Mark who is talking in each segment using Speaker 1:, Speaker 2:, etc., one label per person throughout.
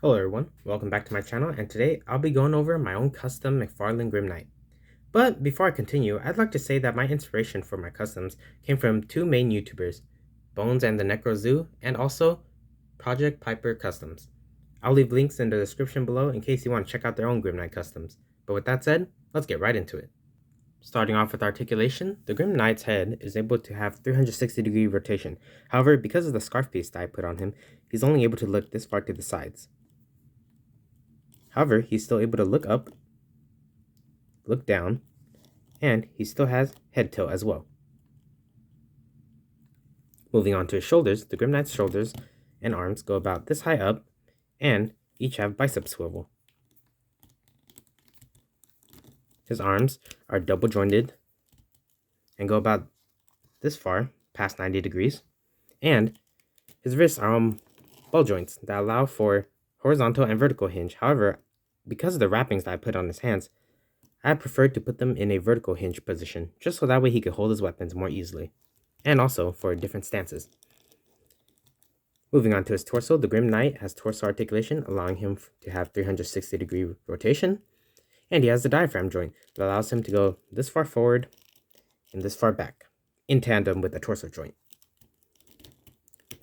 Speaker 1: Hello everyone, welcome back to my channel, and today I'll be going over my own custom Mcfarlane Grim Knight. But before I continue, I'd like to say that my inspiration for my customs came from two main YouTubers, Bones and the Necro Zoo, and also Project Piper Customs. I'll leave links in the description below in case you want to check out their own Grim Knight customs. But with that said, let's get right into it. Starting off with articulation, the Grim Knight's head is able to have 360-degree rotation. However, because of the scarf piece that I put on him, he's only able to look this far to the sides. However, he's still able to look up, look down, and he still has head tilt as well. Moving on to his shoulders, the Grim Knight's shoulders and arms go about this high up, and each have bicep swivel. His arms are double jointed and go about this far, past 90 degrees, and his wrists are on ball joints that allow for horizontal and vertical hinge. However, because of the wrappings that I put on his hands, I preferred to put them in a vertical hinge position, just so that way he could hold his weapons more easily, and also for different stances. Moving on to his torso, the Grim Knight has torso articulation, allowing him to have 360-degree rotation, and he has the diaphragm joint that allows him to go this far forward and this far back, in tandem with the torso joint.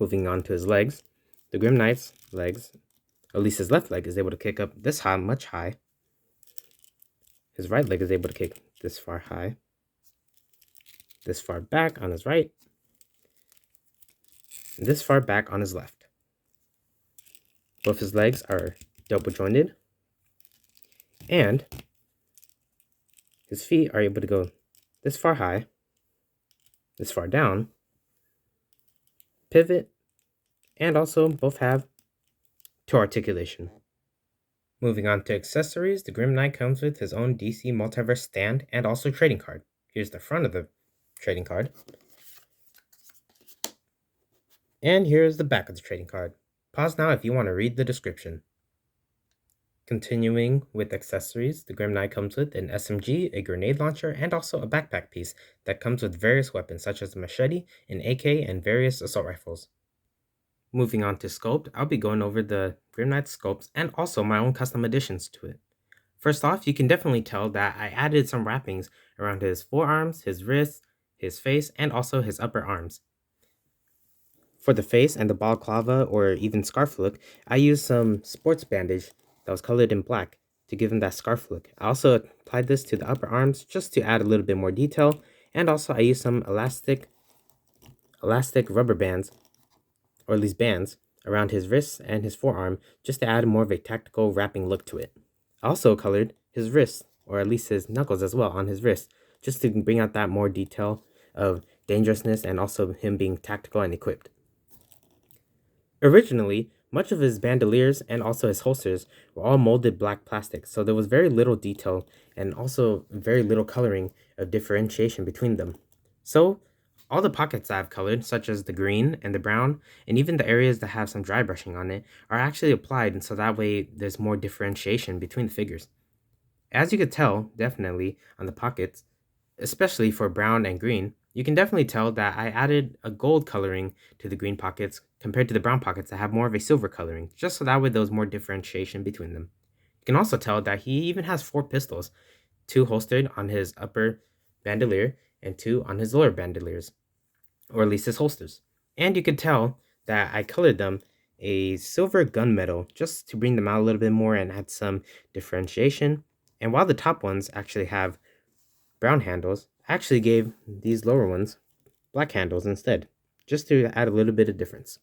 Speaker 1: Moving on to his legs, the Grim Knight's legs, at least his left leg, is able to kick up this high, much high. His right leg is able to kick this far high, this far back on his right, and this far back on his left. Both his legs are double jointed, and his feet are able to go this far high, this far down, pivot, and also both have toe articulation. Moving on to accessories, the Grim Knight comes with his own DC Multiverse stand and also trading card. Here's the front of the trading card. And here's the back of the trading card. Pause now if you want to read the description. Continuing with accessories, the Grim Knight comes with an SMG, a grenade launcher, and also a backpack piece that comes with various weapons such as a machete, an AK, and various assault rifles. Moving on to sculpt, I'll be going over the Grim Knight sculpts and also my own custom additions to it. First off, you can definitely tell that I added some wrappings around his forearms, his wrists, his face, and also his upper arms. For the face and the balaclava or even scarf look, I used some sports bandage that was colored in black to give him that scarf look. I also applied this to the upper arms just to add a little bit more detail, and also I used some elastic rubber bands, or at least bands, around his wrists and his forearm just to add more of a tactical wrapping look to it. I also colored his wrists, or at least his knuckles as well on his wrists, just to bring out that more detail of dangerousness and also him being tactical and equipped. Originally, much of his bandoliers and also his holsters were all molded black plastic, so there was very little detail and also very little coloring of differentiation between them. So, all the pockets that I've colored, such as the green and the brown, and even the areas that have some dry brushing on it, are actually applied, and so that way there's more differentiation between the figures. As you could tell, definitely, on the pockets, especially for brown and green, you can definitely tell that I added a gold coloring to the green pockets compared to the brown pockets that have more of a silver coloring, just so that way there was more differentiation between them. You can also tell that he even has 4 pistols, 2 holstered on his upper bandolier and 2 on his lower bandoliers, or at least his holsters. And you could tell that I colored them a silver gunmetal just to bring them out a little bit more and add some differentiation. And while the top ones actually have brown handles, I actually gave these lower ones black handles instead, just to add a little bit of difference.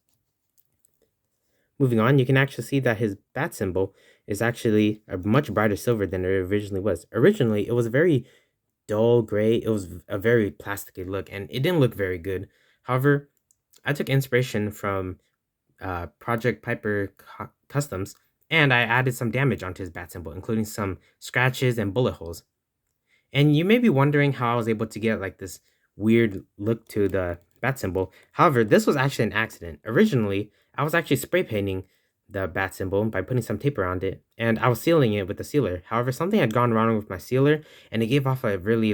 Speaker 1: Moving on, you can actually see that his bat symbol is actually a much brighter silver than it originally was. Originally, it was a very dull gray. It was a very plasticky look, and it didn't look very good. However, I took inspiration from Project Piper Customs, and I added some damage onto his bat symbol, including some scratches and bullet holes. And you may be wondering how I was able to get like this weird look to the bat symbol. However, this was actually an accident. Originally, I was actually spray painting the bat symbol by putting some tape around it, and I was sealing it with the sealer. However, something had gone wrong with my sealer, and it gave off a really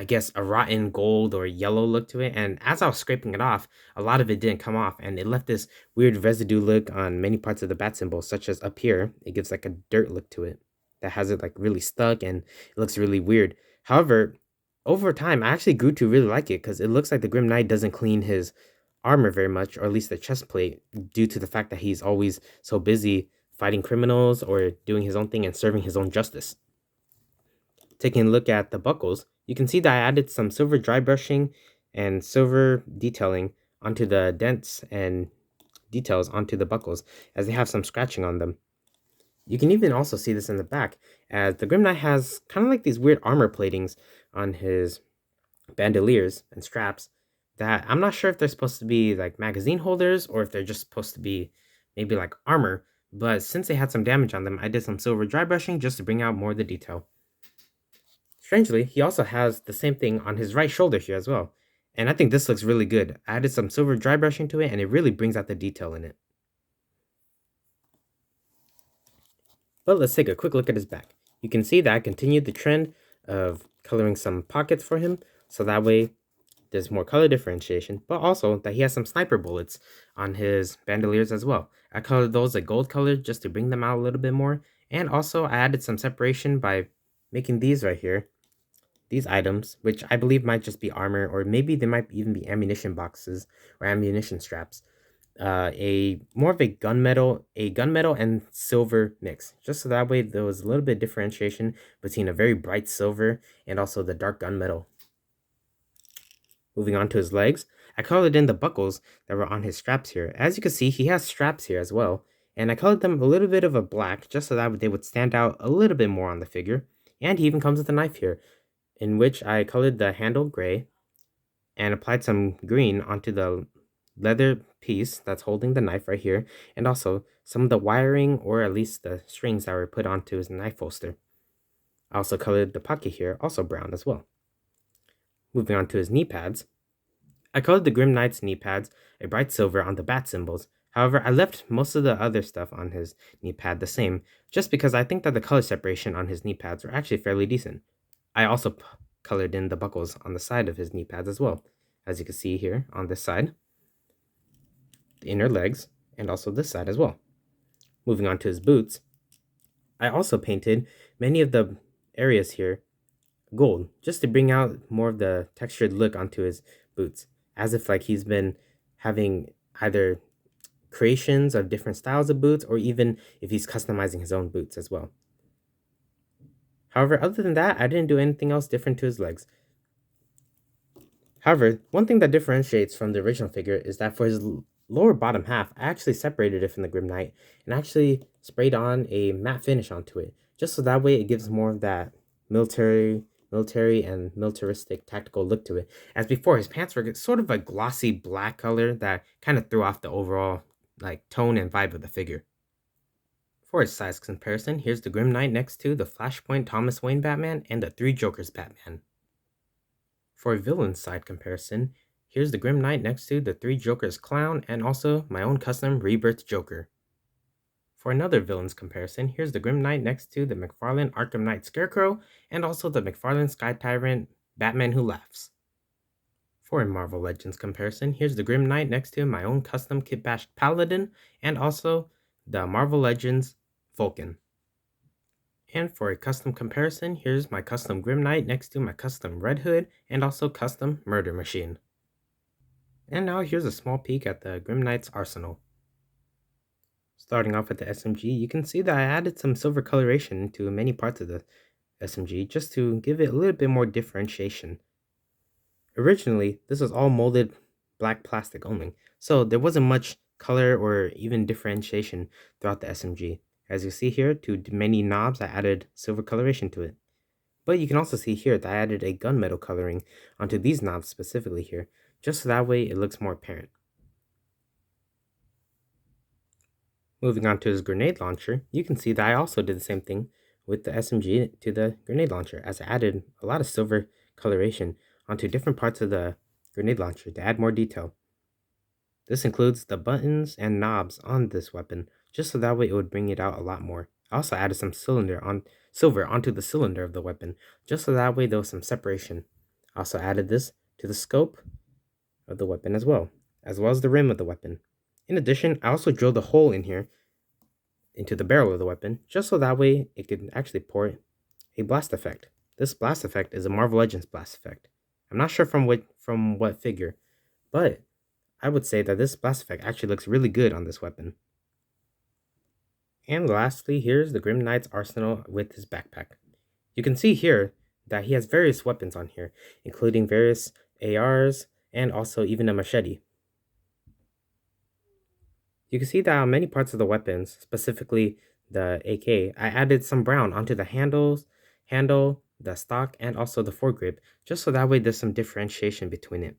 Speaker 1: I guess, a rotten gold or yellow look to it. And as I was scraping it off, a lot of it didn't come off, and it left this weird residue look on many parts of the bat symbol, such as up here. It gives like a dirt look to it that has it like really stuck, and it looks really weird. However, over time, I actually grew to really like it because it looks like the Grim Knight doesn't clean his armor very much, or at least the chest plate, due to the fact that he's always so busy fighting criminals or doing his own thing and serving his own justice. Taking a look at the buckles, you can see that I added some silver dry brushing and silver detailing onto the dents and details onto the buckles, as they have some scratching on them. You can even also see this in the back, as the Grim Knight has kind of like these weird armor platings on his bandoliers and straps that I'm not sure if they're supposed to be like magazine holders or if they're just supposed to be maybe like armor, but since they had some damage on them, I did some silver dry brushing just to bring out more of the detail. Strangely, he also has the same thing on his right shoulder here as well, and I think this looks really good. I added some silver dry brushing to it, and it really brings out the detail in it. But let's take a quick look at his back. You can see that I continued the trend of coloring some pockets for him, so that way there's more color differentiation, but also that he has some sniper bullets on his bandoliers as well. I colored those a gold color just to bring them out a little bit more, and also I added some separation by making these right here, these items, which I believe might just be armor, or maybe they might even be ammunition boxes or ammunition straps. A more of a gunmetal and silver mix, just so that way there was a little bit of differentiation between a very bright silver and also the dark gunmetal. Moving on to his legs, I colored in the buckles that were on his straps here. As you can see, he has straps here as well, and I colored them a little bit of a black just so that they would stand out a little bit more on the figure. And he even comes with a knife here, in which I colored the handle gray and applied some green onto the leather piece that's holding the knife right here, and also some of the wiring, or at least the strings that were put onto his knife holster. I also colored the pocket here, also brown as well. Moving on to his knee pads, I colored the Grim Knight's knee pads a bright silver on the bat symbols. However, I left most of the other stuff on his knee pad the same, just because I think that the color separation on his knee pads were actually fairly decent. I also colored in the buckles on the side of his knee pads as well, as you can see here on this side, the inner legs, and also this side as well. Moving on to his boots, I also painted many of the areas here gold, just to bring out more of the textured look onto his boots, as if like he's been having either creations of different styles of boots, or even if he's customizing his own boots as well. However, other than that, I didn't do anything else different to his legs. However, one thing that differentiates from the original figure is that for his lower bottom half, I actually separated it from the Grim Knight and actually sprayed on a matte finish onto it, just so that way it gives more of that military and militaristic tactical look to it. As before, his pants were sort of a glossy black color that kind of threw off the overall like tone and vibe of the figure. For his size comparison, here's the Grim Knight next to the Flashpoint Thomas Wayne Batman and the Three Jokers Batman. For a villain side comparison, here's the Grim Knight next to the Three Jokers Clown and also my own custom Rebirth Joker. For another villains comparison, here's the Grim Knight next to the Mcfarlane Arkham Knight Scarecrow and also the Mcfarlane Sky Tyrant Batman Who Laughs. For a Marvel Legends comparison, here's the Grim Knight next to my own custom Kit Bash Paladin and also the Marvel Legends Vulcan. And for a custom comparison, here's my custom Grim Knight next to my custom Red Hood and also custom Murder Machine. And now here's a small peek at the Grim Knight's arsenal. Starting off with the SMG, you can see that I added some silver coloration to many parts of the SMG just to give it a little bit more differentiation. Originally, this was all molded black plastic only, so there wasn't much color or even differentiation throughout the SMG. As you see here, to many knobs, I added silver coloration to it. But you can also see here that I added a gunmetal coloring onto these knobs specifically here, just so that way it looks more apparent. Moving on to his grenade launcher, you can see that I also did the same thing with the SMG to the grenade launcher, as I added a lot of silver coloration onto different parts of the grenade launcher to add more detail. This includes the buttons and knobs on this weapon, just so that way it would bring it out a lot more. I also added some silver onto the cylinder of the weapon, just so that way there was some separation. I also added this to the scope of the weapon as well as the rim of the weapon. In addition, I also drilled a hole in here into the barrel of the weapon, just so that way it could actually pour a blast effect. This blast effect is a Marvel Legends blast effect. I'm not sure from what figure, but I would say that this blast effect actually looks really good on this weapon. And lastly, here's the Grim Knight's arsenal with his backpack. You can see here that he has various weapons on here, including various ARs and also even a machete. You can see that on many parts of the weapons, specifically the AK, I added some brown onto the handle, the stock, and also the foregrip, just so that way there's some differentiation between it.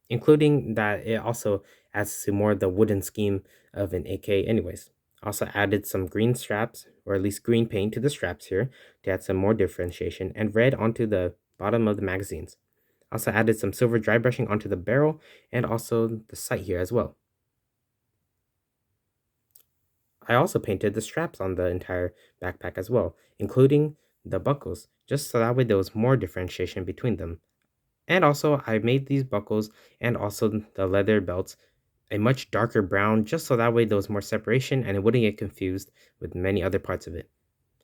Speaker 1: Including that it also adds to more of the wooden scheme of an AK anyways. Also added some green straps, or at least green paint to the straps here to add some more differentiation, and red onto the bottom of the magazines. Also added some silver dry brushing onto the barrel and also the sight here as well. I also painted the straps on the entire backpack as well, including the buckles, just so that way there was more differentiation between them. And also, I made these buckles and also the leather belts a much darker brown, just so that way there was more separation and it wouldn't get confused with many other parts of it.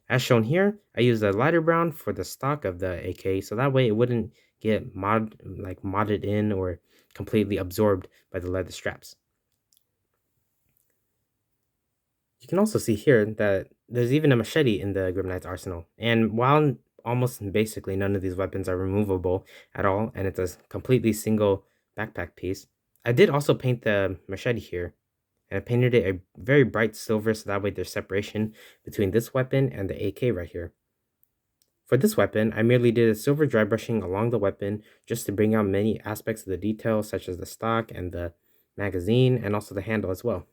Speaker 1: As shown here, I used a lighter brown for the stock of the AK, so that way it wouldn't get modded in or completely absorbed by the leather straps. You can also see here that there's even a machete in the Grim Knight's arsenal, and while almost basically none of these weapons are removable at all, and it's a completely single backpack piece, I did also paint the machete here, and I painted it a very bright silver so that way there's separation between this weapon and the AK right here. For this weapon, I merely did a silver dry brushing along the weapon just to bring out many aspects of the detail, such as the stock and the magazine, and also the handle as well.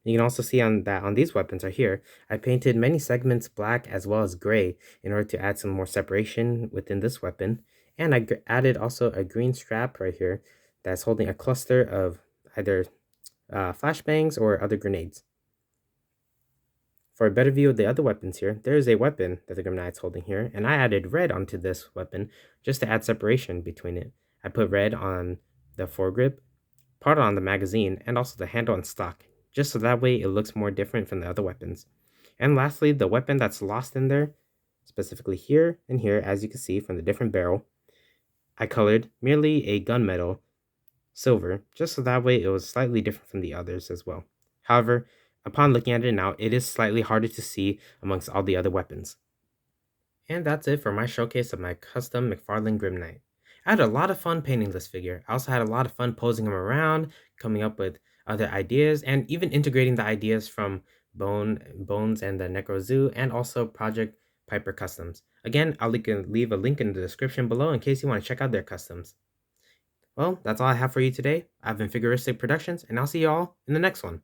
Speaker 1: You can also see on these weapons right here, I painted many segments black as well as gray in order to add some more separation within this weapon. And I added also a green strap right here that's holding a cluster of either flashbangs or other grenades. For a better view of the other weapons here, there is a weapon that the Grim Knight's holding here, and I added red onto this weapon just to add separation between it. I put red on the foregrip, part on the magazine, and also the handle and stock, just so that way it looks more different from the other weapons. And lastly, the weapon that's lost in there, specifically here and here, as you can see from the different barrel, I colored merely a gunmetal silver, just so that way it was slightly different from the others as well. However, upon looking at it now, it is slightly harder to see amongst all the other weapons. And that's it for my showcase of my custom Mcfarlane Grim Knight. I had a lot of fun painting this figure. I also had a lot of fun posing him around, coming up with other ideas, and even integrating the ideas from Bones and the Necro Zoo, and also Project Piper Customs. Again, I'll leave a link in the description below in case you want to check out their customs. Well, that's all I have for you today. I've been Figuristic Productions, and I'll see you all in the next one.